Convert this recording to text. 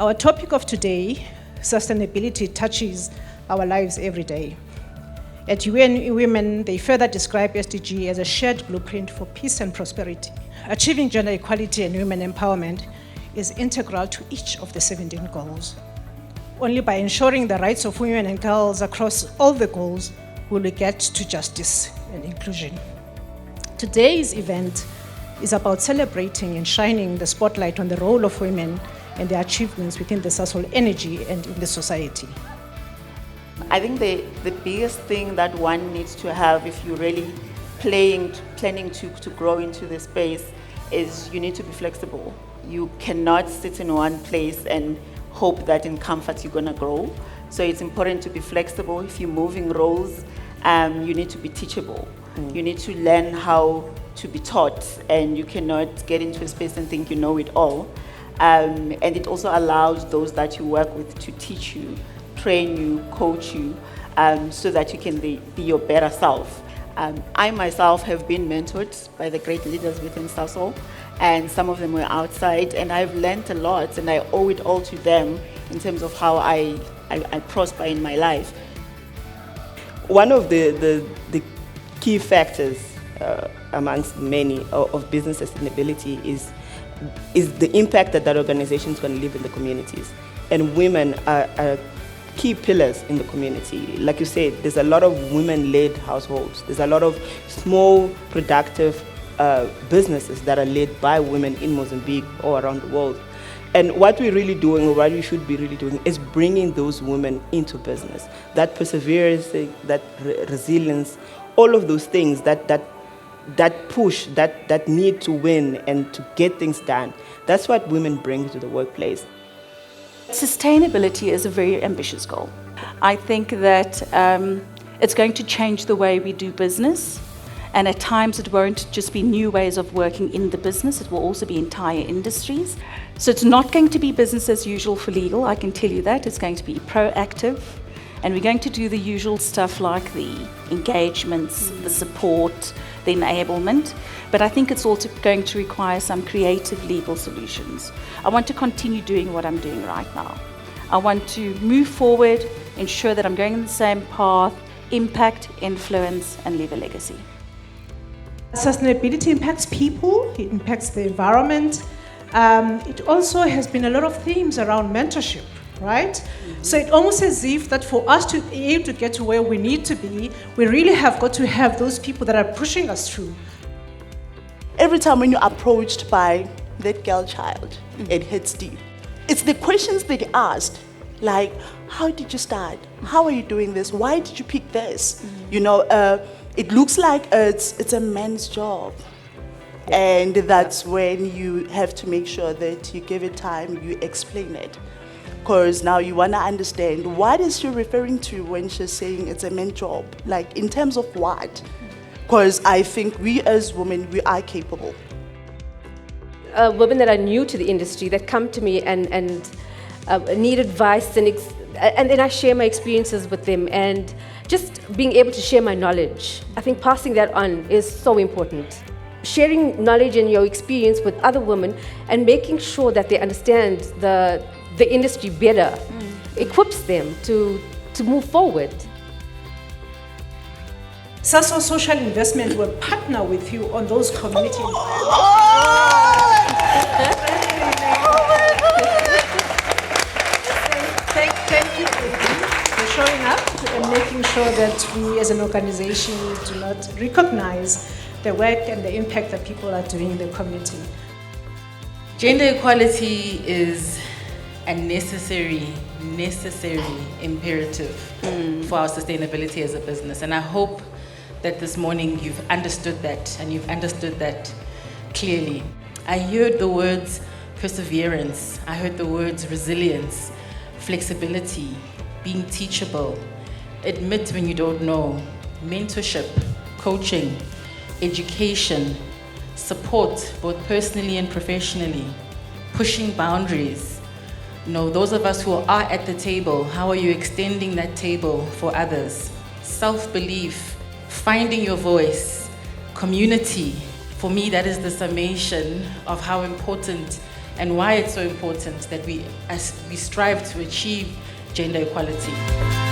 Our topic of today, sustainability, touches our lives every day. At UN Women, they further describe SDG as a shared blueprint for peace and prosperity. Achieving gender equality and women empowerment is integral to each of the 17 goals. Only by ensuring the rights of women and girls across all the goals will we get to justice and inclusion. Today's event is about celebrating and shining the spotlight on the role of women and their achievements within the Sasol energy and in the society. I think the biggest thing that one needs to have if you're really planning to grow into this space is you need to be flexible. You cannot sit in one place and hope that in comfort you're going to grow. So it's important to be flexible. If you're moving roles, you need to be teachable. You need to learn how to be taught, and you cannot get into a space and think you know it all. And it also allows those that you work with to teach you, train you, coach you, so that you can be your better self. I myself have been mentored by the great leaders within Sasol, and some of them were outside, and I've learned a lot, and I owe it all to them in terms of how I prosper in my life. One of the key factors amongst many of business sustainability is the impact that organization is going to leave in the communities. And women are key pillars in the community. Like you said, there's a lot of women-led households. There's a lot of small, productive businesses that are led by women in Mozambique or around the world. And what we're really doing, or what we should be really doing, is bringing those women into business. That perseverance, that resilience, all of those things, that push, that need to win and to get things done. That's what women bring to the workplace. Sustainability is a very ambitious goal. I think that it's going to change the way we do business. And at times it won't just be new ways of working in the business, it will also be entire industries. So it's not going to be business as usual for legal, I can tell you that. It's going to be proactive, and we're going to do the usual stuff like the engagements, the support, the enablement. But I think it's also going to require some creative legal solutions. I want to continue doing what I'm doing right now. I want to move forward, ensure that I'm going in the same path, impact, influence, and leave a legacy. Sustainability impacts people, it impacts the environment. It also has been a lot of themes around mentorship, right? So it's almost as if that for us to be able to get to where we need to be, we really have got to have those people that are pushing us through. Every time when you're approached by that girl child, it hits deep. It's the questions they asked, like, how did you start? How are you doing this? Why did you pick this? You know, it looks like it's a man's job. And that's when you have to make sure that you give it time, you explain it. Because now you want to understand, what is she referring to when she's saying it's a man's job? Like, in terms of what? Because I think we as women, we are capable. Women that are new to the industry that come to me and need advice, and then I share my experiences with them, and just being able to share my knowledge. I think passing that on is so important. Sharing knowledge and your experience with other women and making sure that they understand the industry better equips them to move forward. Sasol Social Investment will partner with you on those community Thank you for showing up and making sure that we as an organization do not recognize the work and the impact that people are doing in the community. Gender equality is a necessary imperative for our sustainability as a business. And I hope that this morning you've understood that, and you've understood that clearly. I heard the words perseverance, I heard the words resilience, flexibility, being teachable, admit when you don't know, mentorship, coaching, education, support, both personally and professionally, pushing boundaries. You know, those of us who are at the table, how are you extending that table for others? Self-belief, finding your voice, community. For me, that is the summation of how important and why it's so important that we strive to achieve gender equality.